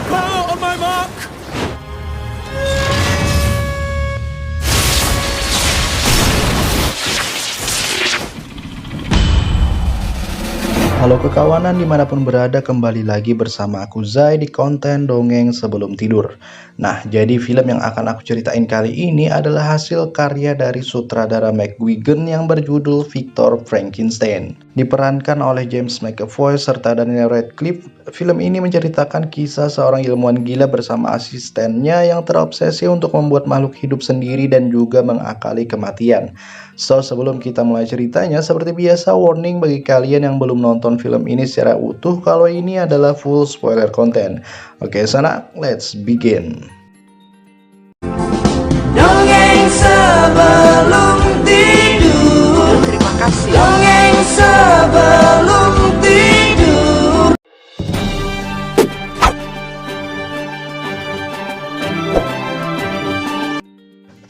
power on my mark. Halo kekawanan dimanapun berada, kembali lagi bersama aku Zai di konten Dongeng Sebelum Tidur. Nah, jadi film yang akan aku ceritain kali ini adalah hasil karya dari sutradara Meg Wigan yang berjudul Victor Frankenstein. Diperankan oleh James McAvoy serta Daniel Radcliffe, film ini menceritakan kisah seorang ilmuwan gila bersama asistennya yang terobsesi untuk membuat makhluk hidup sendiri dan juga mengakali kematian. So, sebelum kita mulai ceritanya, seperti biasa warning bagi kalian yang belum nonton film ini secara utuh kalau ini adalah full spoiler content. Oke, sana, let's begin. Dongeng sebelum tidur. Terima kasih. Dongeng sebelum tidur.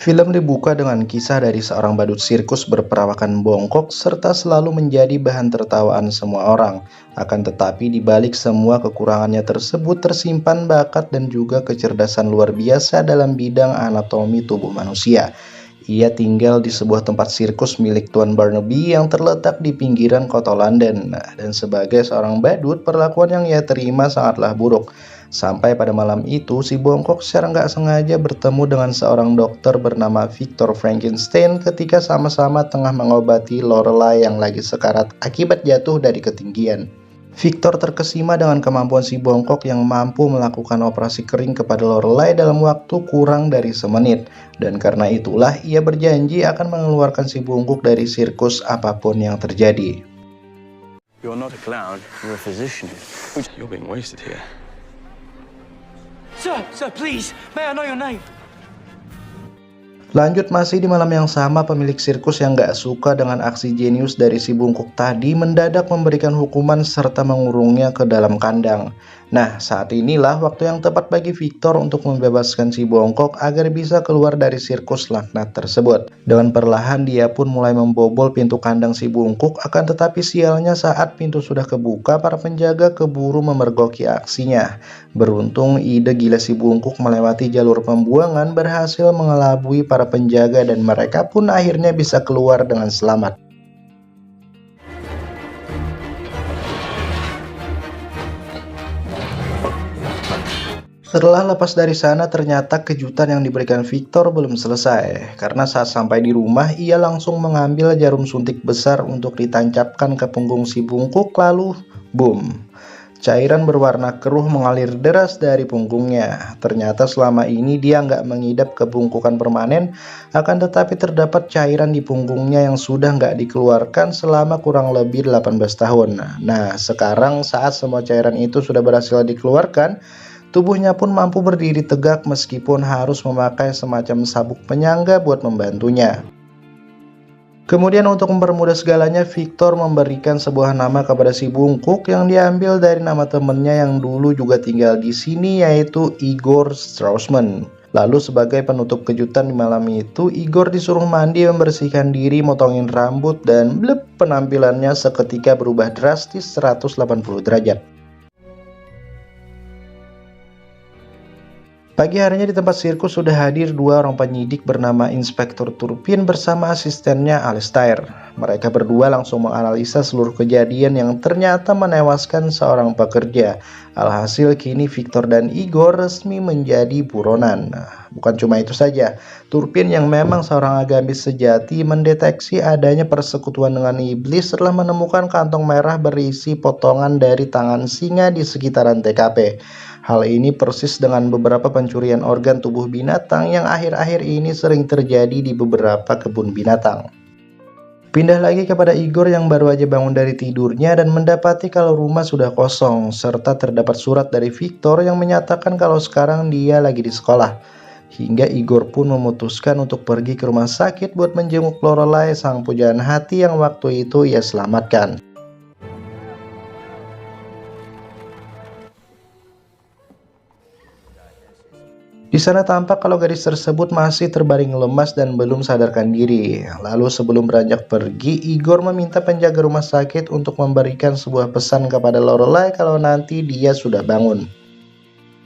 Film dibuka dengan kisah dari seorang badut sirkus berperawakan bongkok serta selalu menjadi bahan tertawaan semua orang. Akan tetapi di balik semua kekurangannya tersebut tersimpan bakat dan juga kecerdasan luar biasa dalam bidang anatomi tubuh manusia. Ia tinggal di sebuah tempat sirkus milik Tuan Barnaby yang terletak di pinggiran kota London. Dan sebagai seorang badut, perlakuan yang ia terima sangatlah buruk. Sampai pada malam itu, si bongkok secara nggak sengaja bertemu dengan seorang dokter bernama Victor Frankenstein ketika sama-sama tengah mengobati Lorelai yang lagi sekarat akibat jatuh dari ketinggian. Victor terkesima dengan kemampuan si bongkok yang mampu melakukan operasi kering kepada Lorelai dalam waktu kurang dari semenit. Dan karena itulah ia berjanji akan mengeluarkan si bongkok dari sirkus apapun yang terjadi. You're not a clown, you're a physician. You're being wasted here. Sir, please, may I know your name? Lanjut, masih di malam yang sama, pemilik sirkus yang gak suka dengan aksi jenius dari si bungkuk tadi mendadak memberikan hukuman serta mengurungnya ke dalam kandang. Nah, saat inilah waktu yang tepat bagi Victor untuk membebaskan si bongkok agar bisa keluar dari sirkus laknat tersebut. Dengan perlahan dia pun mulai membobol pintu kandang si bungkuk, akan tetapi sialnya saat pintu sudah kebuka, para penjaga keburu memergoki aksinya. Beruntung ide gila si bungkuk melewati jalur pembuangan berhasil mengelabui para penjaga dan mereka pun akhirnya bisa keluar dengan selamat. Setelah lepas dari sana, ternyata kejutan yang diberikan Victor belum selesai. Karena saat sampai di rumah, ia langsung mengambil jarum suntik besar untuk ditancapkan ke punggung si bungkuk, lalu boom. Cairan berwarna keruh mengalir deras dari punggungnya. Ternyata selama ini dia nggak mengidap kebungkukan permanen, akan tetapi terdapat cairan di punggungnya yang sudah nggak dikeluarkan selama kurang lebih 18 tahun. Nah, sekarang saat semua cairan itu sudah berhasil dikeluarkan, tubuhnya pun mampu berdiri tegak meskipun harus memakai semacam sabuk penyangga buat membantunya. Kemudian untuk mempermudah segalanya, Victor memberikan sebuah nama kepada si bungkuk yang diambil dari nama temennya yang dulu juga tinggal di sini, yaitu Igor Straussman. Lalu sebagai penutup kejutan di malam itu, Igor disuruh mandi, membersihkan diri, motongin rambut, dan blep, penampilannya seketika berubah drastis 180 derajat. Pagi harinya di tempat sirkus sudah hadir dua orang penyidik bernama Inspektur Turpin bersama asistennya Alistair. Mereka berdua langsung menganalisa seluruh kejadian yang ternyata menewaskan seorang pekerja. Alhasil kini Victor dan Igor resmi menjadi buronan. Bukan cuma itu saja, Turpin yang memang seorang agamis sejati mendeteksi adanya persekutuan dengan iblis setelah menemukan kantong merah berisi potongan dari tangan singa di sekitaran TKP. Hal ini persis dengan beberapa pencurian organ tubuh binatang yang akhir-akhir ini sering terjadi di beberapa kebun binatang. Pindah lagi kepada Igor yang baru aja bangun dari tidurnya dan mendapati kalau rumah sudah kosong, serta terdapat surat dari Victor yang menyatakan kalau sekarang dia lagi di sekolah. Hingga Igor pun memutuskan untuk pergi ke rumah sakit buat menjenguk Lorelai, sang pujaan hati yang waktu itu ia selamatkan. Di sana tampak kalau gadis tersebut masih terbaring lemas dan belum sadarkan diri. Lalu sebelum beranjak pergi, Igor meminta penjaga rumah sakit untuk memberikan sebuah pesan kepada Lorelai kalau nanti dia sudah bangun.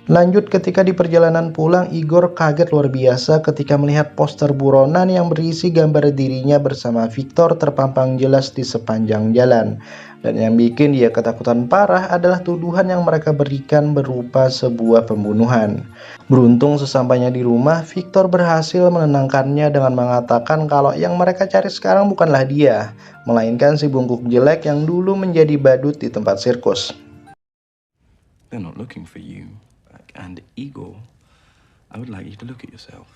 Lanjut, ketika di perjalanan pulang, Igor kaget luar biasa ketika melihat poster buronan yang berisi gambar dirinya bersama Victor terpampang jelas di sepanjang jalan. Dan yang bikin dia ketakutan parah adalah tuduhan yang mereka berikan berupa sebuah pembunuhan. Beruntung sesampainya di rumah, Victor berhasil menenangkannya dengan mengatakan kalau yang mereka cari sekarang bukanlah dia, melainkan si bungkuk jelek yang dulu menjadi badut di tempat sirkus. They're not looking for you. And Igor, I would like you to look at yourself.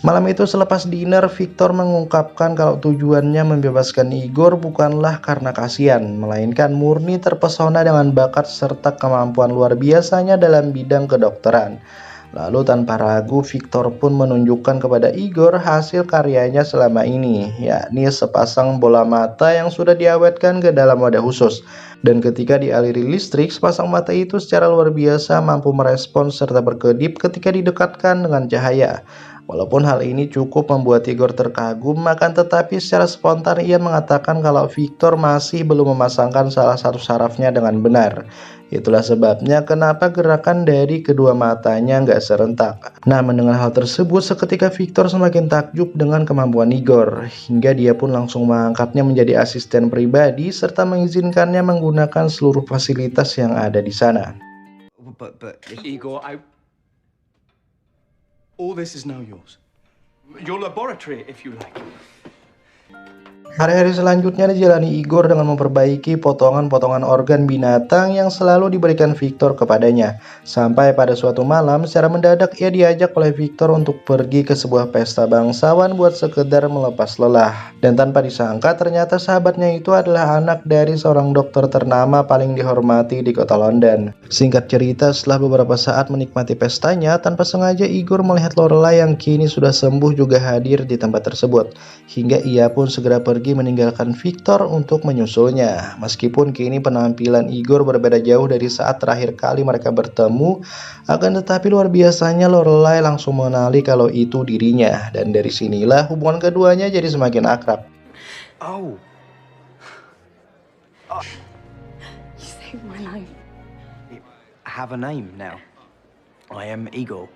Malam itu selepas dinner, Victor mengungkapkan kalau tujuannya membebaskan Igor bukanlah karena kasihan, melainkan murni terpesona dengan bakat serta kemampuan luar biasanya dalam bidang kedokteran. Lalu tanpa ragu, Victor pun menunjukkan kepada Igor hasil karyanya selama ini, yakni sepasang bola mata yang sudah diawetkan ke dalam wadah khusus. Dan ketika dialiri listrik, sepasang mata itu secara luar biasa mampu merespons serta berkedip ketika didekatkan dengan cahaya. Walaupun hal ini cukup membuat Igor terkagum, akan tetapi secara spontan ia mengatakan kalau Victor masih belum memasangkan salah satu sarafnya dengan benar. Itulah sebabnya kenapa gerakan dari kedua matanya nggak serentak. Nah, mendengar hal tersebut, seketika Victor semakin takjub dengan kemampuan Igor, hingga dia pun langsung mengangkatnya menjadi asisten pribadi serta mengizinkannya menggunakan seluruh fasilitas yang ada di sana. But Igor, all this is now yours. Your laboratory, if you like. Hari-hari selanjutnya dijalani Igor dengan memperbaiki potongan-potongan organ binatang yang selalu diberikan Victor kepadanya. Sampai pada suatu malam, secara mendadak ia diajak oleh Victor untuk pergi ke sebuah pesta bangsawan buat sekedar melepas lelah. Dan tanpa disangka, ternyata sahabatnya itu adalah anak dari seorang dokter ternama paling dihormati di kota London. Singkat cerita, setelah beberapa saat menikmati pestanya, tanpa sengaja Igor melihat Lorelai yang kini sudah sembuh juga hadir di tempat tersebut. Hingga ia pun segera pergi meninggalkan Victor untuk menyusulnya. Meskipun kini penampilan Igor berbeda jauh dari saat terakhir kali mereka bertemu, akan tetapi luar biasanya Lorelai langsung mengenali kalau itu dirinya. Dan dari sinilah hubungan keduanya jadi semakin akrab. Oh. You saved my life. I have a name now. I am Igor.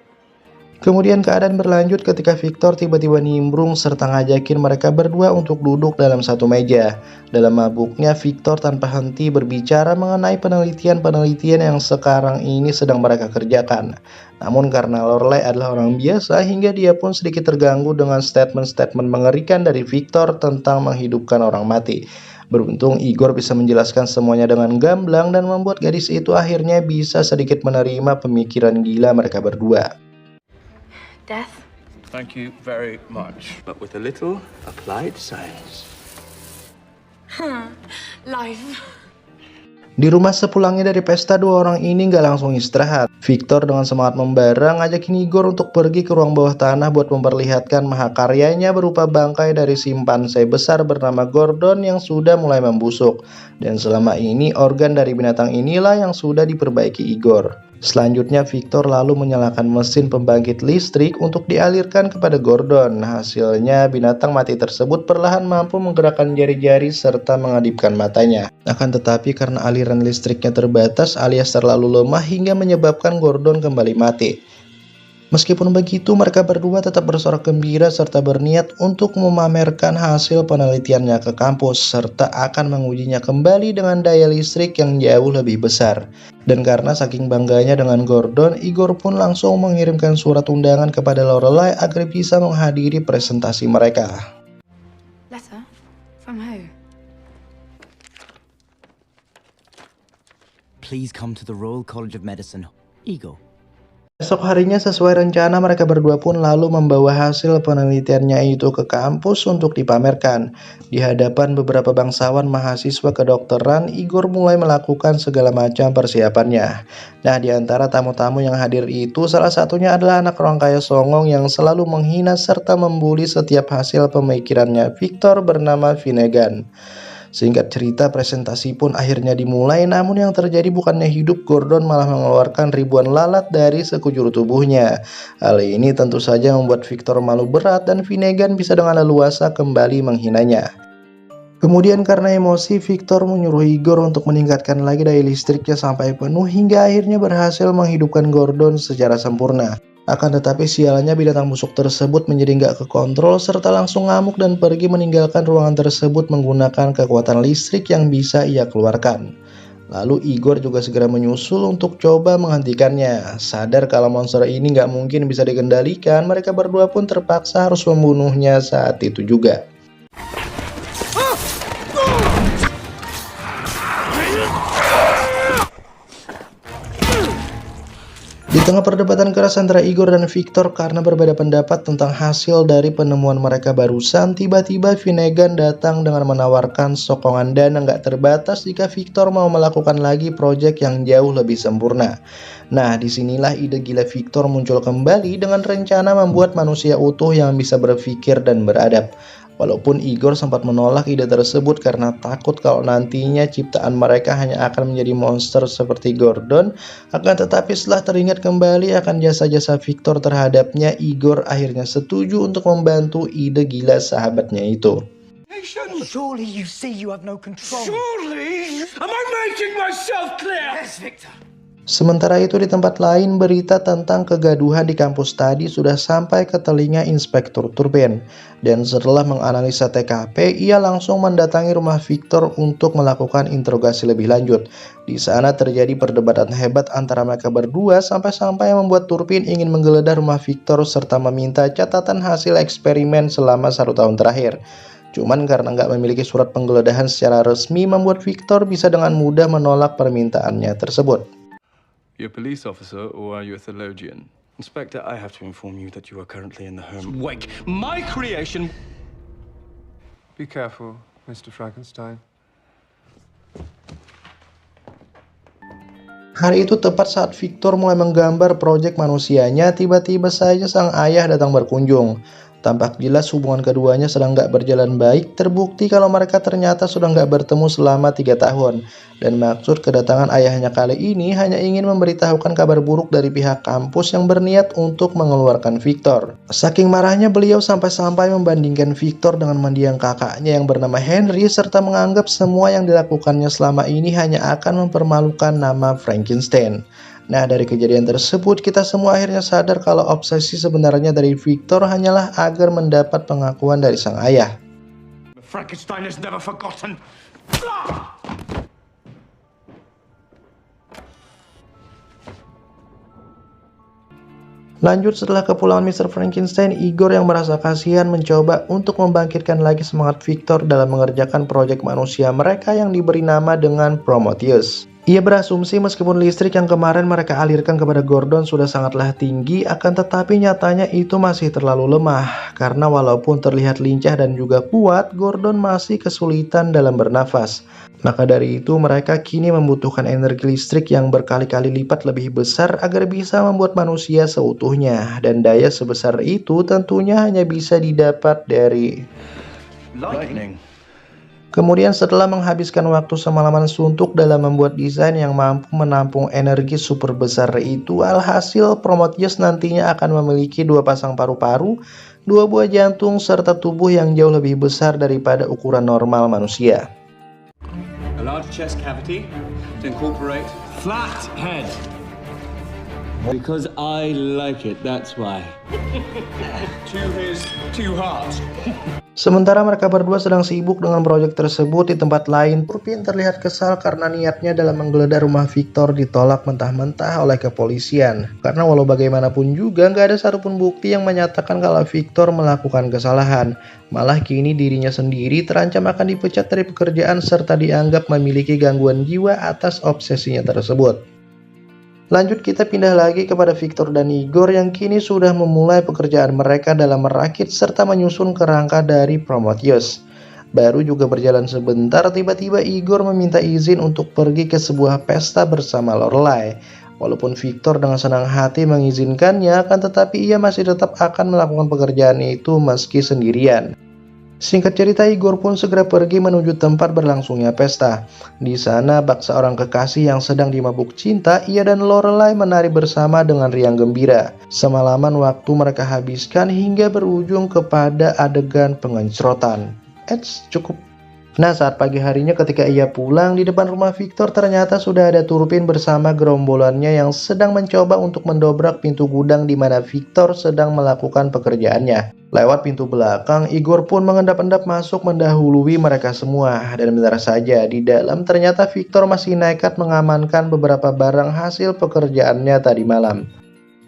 Kemudian keadaan berlanjut ketika Victor tiba-tiba nimbrung serta ngajakin mereka berdua untuk duduk dalam satu meja. Dalam mabuknya, Victor tanpa henti berbicara mengenai penelitian-penelitian yang sekarang ini sedang mereka kerjakan. Namun karena Lorelai adalah orang biasa, hingga dia pun sedikit terganggu dengan statement-statement mengerikan dari Victor tentang menghidupkan orang mati. Beruntung Igor bisa menjelaskan semuanya dengan gamblang dan membuat gadis itu akhirnya bisa sedikit menerima pemikiran gila mereka berdua. Death? Thank you very much. But with a little applied science. Life. Di rumah sepulangnya dari pesta, dua orang ini nggak langsung istirahat. Victor dengan semangat membara ngajakin Igor untuk pergi ke ruang bawah tanah buat memperlihatkan mahakaryanya berupa bangkai dari simpanse besar bernama Gordon yang sudah mulai membusuk. Dan selama ini organ dari binatang inilah yang sudah diperbaiki Igor. Selanjutnya Victor lalu menyalakan mesin pembangkit listrik untuk dialirkan kepada Gordon. Hasilnya binatang mati tersebut perlahan mampu menggerakkan jari-jari serta mengedipkan matanya. Akan tetapi karena aliran listriknya terbatas alias terlalu lemah hingga menyebabkan Gordon kembali mati. Meskipun begitu, mereka berdua tetap bersorak gembira serta berniat untuk memamerkan hasil penelitiannya ke kampus serta akan mengujinya kembali dengan daya listrik yang jauh lebih besar. Dan karena saking bangganya dengan Gordon, Igor pun langsung mengirimkan surat undangan kepada Lorelai agar bisa menghadiri presentasi mereka. Letter? From who? Please come to the Royal College of Medicine, Igor. Esok harinya sesuai rencana mereka berdua pun lalu membawa hasil penelitiannya itu ke kampus untuk dipamerkan. Di hadapan beberapa bangsawan mahasiswa kedokteran, Igor mulai melakukan segala macam persiapannya. Nah, di antara tamu-tamu yang hadir itu salah satunya adalah anak orang kaya songong yang selalu menghina serta membuli setiap hasil pemikirannya Victor bernama Finnegan. Singkat cerita, presentasi pun akhirnya dimulai, namun yang terjadi bukannya hidup, Gordon malah mengeluarkan ribuan lalat dari sekujur tubuhnya. Hal ini tentu saja membuat Victor malu berat dan Finnegan bisa dengan leluasa kembali menghinanya. Kemudian karena emosi, Victor menyuruh Igor untuk meningkatkan lagi daya listriknya sampai penuh hingga akhirnya berhasil menghidupkan Gordon secara sempurna. Akan tetapi sialnya binatang busuk tersebut menjadi nggak kekontrol serta langsung ngamuk dan pergi meninggalkan ruangan tersebut menggunakan kekuatan listrik yang bisa ia keluarkan. Lalu Igor juga segera menyusul untuk coba menghentikannya. Sadar kalau monster ini nggak mungkin bisa dikendalikan, mereka berdua pun terpaksa harus membunuhnya saat itu juga. Di tengah perdebatan keras antara Igor dan Victor karena berbeda pendapat tentang hasil dari penemuan mereka barusan, tiba-tiba Finnegan datang dengan menawarkan sokongan dana nggak terbatas jika Victor mau melakukan lagi proyek yang jauh lebih sempurna. Nah, disinilah ide gila Victor muncul kembali dengan rencana membuat manusia utuh yang bisa berpikir dan beradab. Walaupun Igor sempat menolak ide tersebut karena takut kalau nantinya ciptaan mereka hanya akan menjadi monster seperti Gordon, akan tetapi setelah teringat kembali akan jasa-jasa Victor terhadapnya, Igor akhirnya setuju untuk membantu ide gila sahabatnya itu. Surely you see you have no control. Surely? Am I making myself clear? Yes, Victor. Sementara itu di tempat lain, berita tentang kegaduhan di kampus tadi sudah sampai ke telinga Inspektur Turpin. Dan setelah menganalisa TKP, ia langsung mendatangi rumah Victor untuk melakukan interogasi lebih lanjut. Di sana terjadi perdebatan hebat antara mereka berdua sampai-sampai membuat Turpin ingin menggeledah rumah Victor serta meminta catatan hasil eksperimen selama 1 tahun terakhir. Cuman karena nggak memiliki surat penggeledahan secara resmi, membuat Victor bisa dengan mudah menolak permintaannya tersebut. You a police officer or are you a theologian? Inspector, I have to inform you that you are currently in the home. Wake, my creation. Be careful, Mr. Frankenstein. Hari itu tepat saat Victor mulai menggambar proyek manusianya, tiba-tiba saja sang ayah datang berkunjung. Tampak jelas hubungan keduanya sedang nggak berjalan baik, terbukti kalau mereka ternyata sudah nggak bertemu selama 3 tahun. Dan maksud kedatangan ayahnya kali ini hanya ingin memberitahukan kabar buruk dari pihak kampus yang berniat untuk mengeluarkan Victor. Saking marahnya beliau sampai-sampai membandingkan Victor dengan mendiang kakaknya yang bernama Henry, serta menganggap semua yang dilakukannya selama ini hanya akan mempermalukan nama Frankenstein. Nah, dari kejadian tersebut, kita semua akhirnya sadar kalau obsesi sebenarnya dari Victor hanyalah agar mendapat pengakuan dari sang ayah. Frankenstein is never forgotten. Lanjut, setelah kepulangan Mr. Frankenstein, Igor yang merasa kasihan mencoba untuk membangkitkan lagi semangat Victor dalam mengerjakan proyek manusia mereka yang diberi nama dengan Prometheus. Ia berasumsi meskipun listrik yang kemarin mereka alirkan kepada Gordon sudah sangatlah tinggi, akan tetapi nyatanya itu masih terlalu lemah. Karena walaupun terlihat lincah dan juga kuat, Gordon masih kesulitan dalam bernafas. Maka dari itu mereka kini membutuhkan energi listrik yang berkali-kali lipat lebih besar agar bisa membuat manusia seutuhnya. Dan daya sebesar itu tentunya hanya bisa didapat dari Lightning. Kemudian setelah menghabiskan waktu semalaman suntuk dalam membuat desain yang mampu menampung energi super besar itu, alhasil Prometheus nantinya akan memiliki 2 pasang paru-paru, 2 buah jantung, serta tubuh yang jauh lebih besar daripada ukuran normal manusia. A large chest cavity to incorporate flat head. Because I like it, that's why. To his 2 hearts. Sementara mereka berdua sedang sibuk dengan proyek tersebut, di tempat lain Turpin terlihat kesal karena niatnya dalam menggeledah rumah Victor ditolak mentah-mentah oleh kepolisian. Karena walau bagaimanapun juga nggak ada satupun bukti yang menyatakan kalau Victor melakukan kesalahan. Malah kini dirinya sendiri terancam akan dipecat dari pekerjaan serta dianggap memiliki gangguan jiwa atas obsesinya tersebut. Lanjut, kita pindah lagi kepada Victor dan Igor yang kini sudah memulai pekerjaan mereka dalam merakit serta menyusun kerangka dari Prometheus. Baru juga berjalan sebentar, tiba-tiba Igor meminta izin untuk pergi ke sebuah pesta bersama Lorelai. Walaupun Victor dengan senang hati mengizinkannya, akan tetapi ia masih tetap akan melakukan pekerjaan itu meski sendirian. Singkat cerita, Igor pun segera pergi menuju tempat berlangsungnya pesta. Di sana, bak seorang kekasih yang sedang dimabuk cinta, ia dan Lorelai menari bersama dengan riang gembira. Semalaman waktu mereka habiskan hingga berujung kepada adegan pengencrotan. Cukup Nah, saat pagi harinya ketika ia pulang, di depan rumah Victor ternyata sudah ada Turpin bersama gerombolannya yang sedang mencoba untuk mendobrak pintu gudang di mana Victor sedang melakukan pekerjaannya. Lewat pintu belakang, Igor pun mengendap-endap masuk mendahului mereka semua. Dan benar saja, di dalam ternyata Victor masih nekat mengamankan beberapa barang hasil pekerjaannya tadi malam.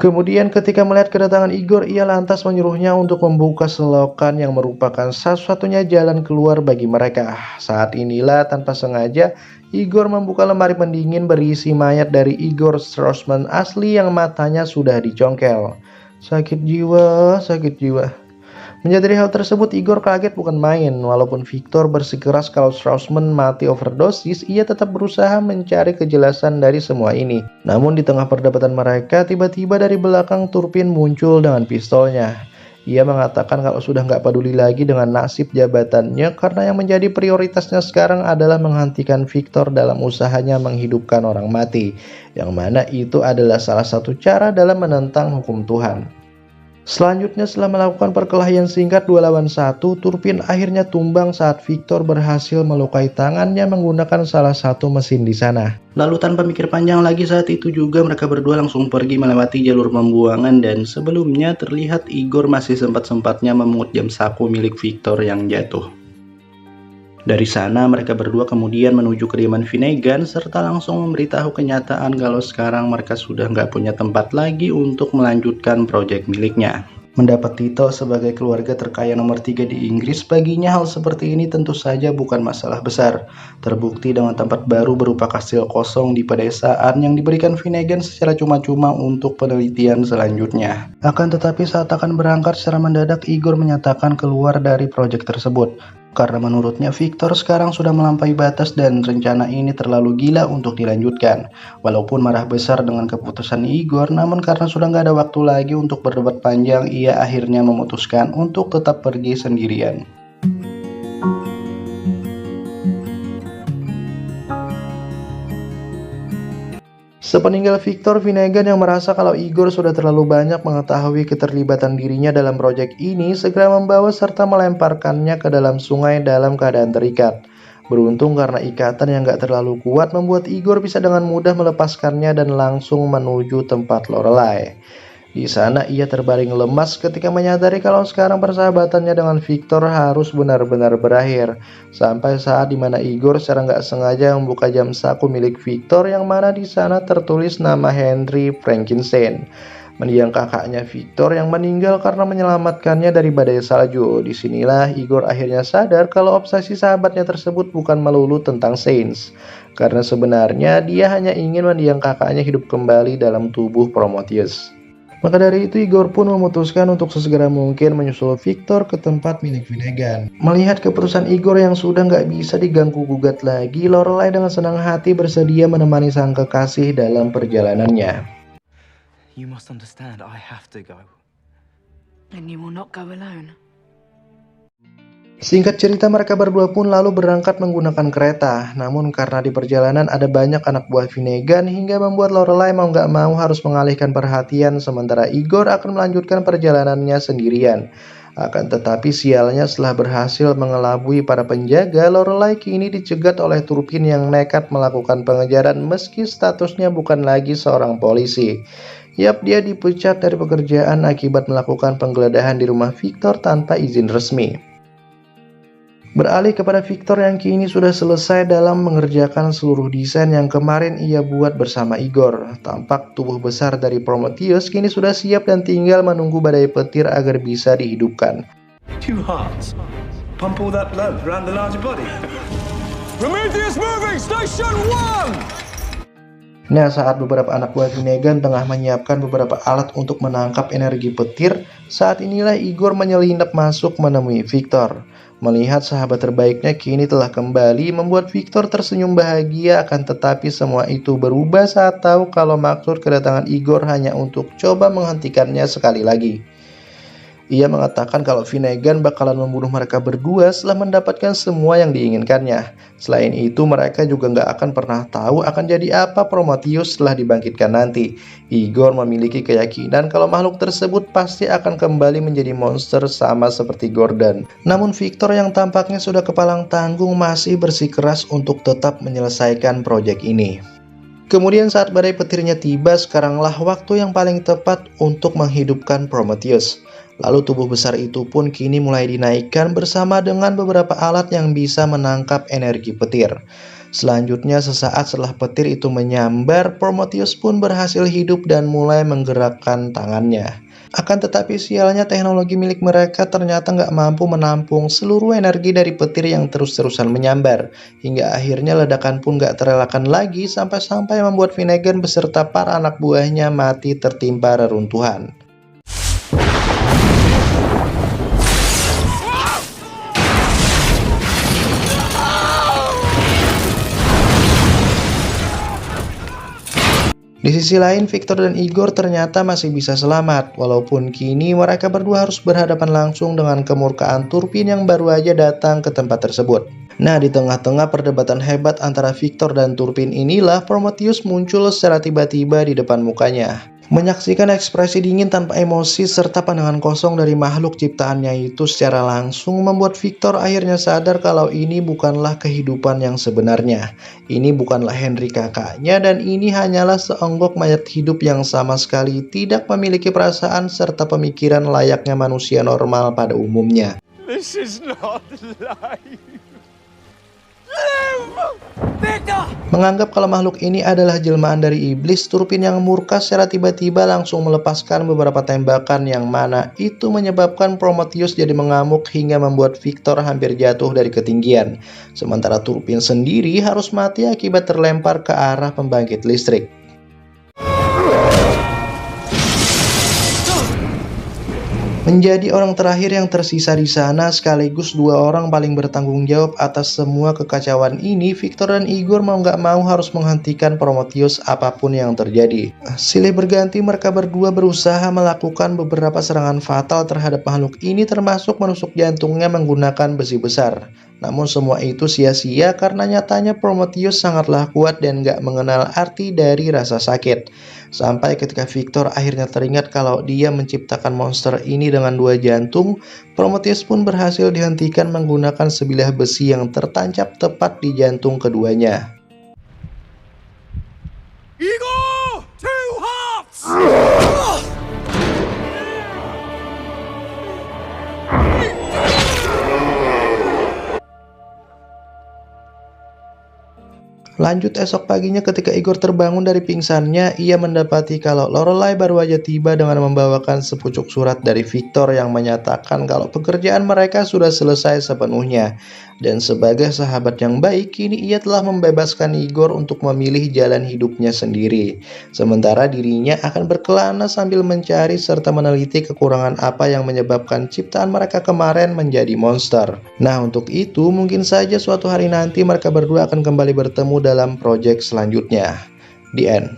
Kemudian ketika melihat kedatangan Igor, ia lantas menyuruhnya untuk membuka selokan yang merupakan satu-satunya jalan keluar bagi mereka. Saat inilah tanpa sengaja, Igor membuka lemari pendingin berisi mayat dari Igor Straussman asli yang matanya sudah dicongkel. Sakit jiwa, sakit jiwa. Menyadari hal tersebut, Igor kaget bukan main. Walaupun Victor bersikeras kalau Straussman mati overdosis, ia tetap berusaha mencari kejelasan dari semua ini. Namun di tengah perdebatan mereka, tiba-tiba dari belakang Turpin muncul dengan pistolnya. Ia mengatakan kalau sudah nggak peduli lagi dengan nasib jabatannya karena yang menjadi prioritasnya sekarang adalah menghentikan Victor dalam usahanya menghidupkan orang mati. Yang mana itu adalah salah satu cara dalam menentang hukum Tuhan. Selanjutnya setelah melakukan perkelahian singkat 2 lawan 1, Turpin akhirnya tumbang saat Victor berhasil melukai tangannya menggunakan salah satu mesin di sana. Lalu tanpa mikir panjang lagi saat itu juga mereka berdua langsung pergi melewati jalur pembuangan dan sebelumnya terlihat Igor masih sempat-sempatnya memungut jam saku milik Victor yang jatuh. Dari sana mereka berdua kemudian menuju kediaman Finnegan serta langsung memberitahu kenyataan kalau sekarang mereka sudah nggak punya tempat lagi untuk melanjutkan proyek miliknya. Mendapat titel sebagai keluarga terkaya nomor 3 di Inggris, baginya hal seperti ini tentu saja bukan masalah besar. Terbukti dengan tempat baru berupa kastil kosong di pedesaan yang diberikan Finnegan secara cuma-cuma untuk penelitian selanjutnya. Akan tetapi saat akan berangkat secara mendadak, Igor menyatakan keluar dari proyek tersebut. Karena menurutnya Victor sekarang sudah melampaui batas dan rencana ini terlalu gila untuk dilanjutkan. Walaupun marah besar dengan keputusan Igor, namun karena sudah nggak ada waktu lagi untuk berdebat panjang, ia akhirnya memutuskan untuk tetap pergi sendirian. Sepeninggal Victor, Finnegan yang merasa kalau Igor sudah terlalu banyak mengetahui keterlibatan dirinya dalam proyek ini segera membawa serta melemparkannya ke dalam sungai dalam keadaan terikat. Beruntung karena ikatan yang gak terlalu kuat membuat Igor bisa dengan mudah melepaskannya dan langsung menuju tempat Lorelai. Di sana ia terbaring lemas ketika menyadari kalau sekarang persahabatannya dengan Victor harus benar-benar berakhir. Sampai saat dimana Igor secara nggak sengaja membuka jam saku milik Victor yang mana di sana tertulis nama Henry Frankenstein, mendiang kakaknya Victor yang meninggal karena menyelamatkannya dari badai salju. Disinilah Igor akhirnya sadar kalau obsesi sahabatnya tersebut bukan melulu tentang Saints, karena sebenarnya dia hanya ingin mendiang kakaknya hidup kembali dalam tubuh Prometheus. Maka dari itu Igor pun memutuskan untuk sesegera mungkin menyusul Victor ke tempat milik Finnegan. Melihat keputusan Igor yang sudah nggak bisa diganggu-gugat lagi, Lorelai dengan senang hati bersedia menemani sang kekasih dalam perjalanannya. You must understand, I have to go. And you will not go alone. Singkat cerita mereka berdua pun lalu berangkat menggunakan kereta. Namun karena di perjalanan ada banyak anak buah Finnegan hingga membuat Lorelai mau nggak mau harus mengalihkan perhatian sementara Igor akan melanjutkan perjalanannya sendirian. Akan tetapi sialnya setelah berhasil mengelabui para penjaga, Lorelai kini dicegat oleh Turpin yang nekat melakukan pengejaran meski statusnya bukan lagi seorang polisi. Yap, dia dipecat dari pekerjaan akibat melakukan penggeledahan di rumah Victor tanpa izin resmi. Beralih kepada Victor yang kini sudah selesai dalam mengerjakan seluruh desain yang kemarin ia buat bersama Igor. Tampak tubuh besar dari Prometheus kini sudah siap dan tinggal menunggu badai petir agar bisa dihidupkan. 2 hearts. Pump all that blood around the larger body. Prometheus moving! Station 1! Nah, saat beberapa anak buah Finnegan tengah menyiapkan beberapa alat untuk menangkap energi petir, saat inilah Igor menyelinap masuk menemui Victor. Melihat sahabat terbaiknya kini telah kembali membuat Victor tersenyum bahagia, akan tetapi semua itu berubah saat tahu kalau maksud kedatangan Igor hanya untuk coba menghentikannya sekali lagi. Ia mengatakan kalau Finnegan bakalan membunuh mereka berdua setelah mendapatkan semua yang diinginkannya. Selain itu, mereka juga nggak akan pernah tahu akan jadi apa Prometheus setelah dibangkitkan nanti. Igor memiliki keyakinan kalau makhluk tersebut pasti akan kembali menjadi monster sama seperti Gordon. Namun Victor yang tampaknya sudah kepalang tanggung masih bersikeras untuk tetap menyelesaikan proyek ini. Kemudian saat badai petirnya tiba, sekaranglah waktu yang paling tepat untuk menghidupkan Prometheus. Lalu tubuh besar itu pun kini mulai dinaikkan bersama dengan beberapa alat yang bisa menangkap energi petir. Selanjutnya sesaat setelah petir itu menyambar, Prometheus pun berhasil hidup dan mulai menggerakkan tangannya. Akan tetapi sialnya teknologi milik mereka ternyata nggak mampu menampung seluruh energi dari petir yang terus-terusan menyambar. Hingga akhirnya ledakan pun nggak terelakkan lagi sampai-sampai membuat Finnegan beserta para anak buahnya mati tertimpa reruntuhan. Di sisi lain, Victor dan Igor ternyata masih bisa selamat, walaupun kini mereka berdua harus berhadapan langsung dengan kemurkaan Turpin yang baru aja datang ke tempat tersebut. Nah, di tengah-tengah perdebatan hebat antara Victor dan Turpin inilah Prometheus muncul secara tiba-tiba di depan mukanya. Menyaksikan ekspresi dingin tanpa emosi serta pandangan kosong dari makhluk ciptaannya itu secara langsung membuat Victor akhirnya sadar kalau ini bukanlah kehidupan yang sebenarnya. Ini bukanlah Henry kakaknya dan ini hanyalah seonggok mayat hidup yang sama sekali tidak memiliki perasaan serta pemikiran layaknya manusia normal pada umumnya. This is not life. Menganggap kalau makhluk ini adalah jelmaan dari iblis, Turpin yang murka secara tiba-tiba langsung melepaskan beberapa tembakan yang mana itu menyebabkan Prometheus jadi mengamuk hingga membuat Victor hampir jatuh dari ketinggian. Sementara Turpin sendiri harus mati akibat terlempar ke arah pembangkit listrik. Menjadi orang terakhir yang tersisa di sana sekaligus dua orang paling bertanggung jawab atas semua kekacauan ini, Victor dan Igor mau nggak mau harus menghentikan Prometheus apapun yang terjadi. Silih berganti mereka berdua berusaha melakukan beberapa serangan fatal terhadap makhluk ini termasuk menusuk jantungnya menggunakan besi besar. Namun semua itu sia-sia karena nyatanya Prometheus sangatlah kuat dan gak mengenal arti dari rasa sakit. Sampai ketika Victor akhirnya teringat kalau dia menciptakan monster ini dengan dua jantung, Prometheus pun berhasil dihentikan menggunakan sebilah besi yang tertancap tepat di jantung keduanya. Igor! Two hearts! Lanjut esok paginya ketika Igor terbangun dari pingsannya, ia mendapati kalau Lorelai baru aja tiba dengan membawakan sepucuk surat dari Victor yang menyatakan kalau pekerjaan mereka sudah selesai sepenuhnya. Dan sebagai sahabat yang baik, kini ia telah membebaskan Igor untuk memilih jalan hidupnya sendiri. Sementara dirinya akan berkelana sambil mencari serta meneliti kekurangan apa yang menyebabkan ciptaan mereka kemarin menjadi monster. Nah, untuk itu mungkin saja suatu hari nanti mereka berdua akan kembali bertemu dalam proyek selanjutnya. The end.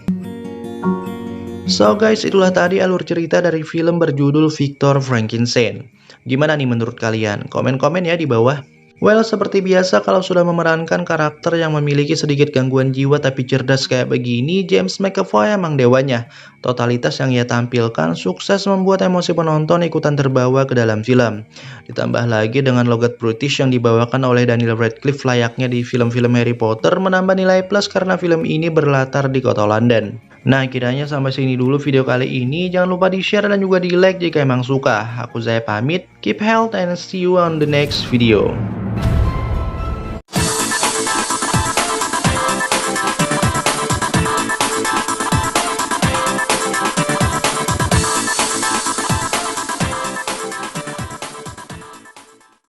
So guys, itulah tadi alur cerita dari film berjudul Victor Frankenstein. Gimana nih menurut kalian? Komen-komen ya di bawah. Well, seperti biasa kalau sudah memerankan karakter yang memiliki sedikit gangguan jiwa tapi cerdas kayak begini, James McAvoy emang dewanya. Totalitas yang ia tampilkan sukses membuat emosi penonton ikutan terbawa ke dalam film. Ditambah lagi dengan logat British yang dibawakan oleh Daniel Radcliffe layaknya di film-film Harry Potter menambah nilai plus karena film ini berlatar di kota London. Nah, kiranya sampai sini dulu video kali ini. Jangan lupa di-share dan juga di-like jika emang suka. Aku Zaya pamit, keep health and see you on the next video.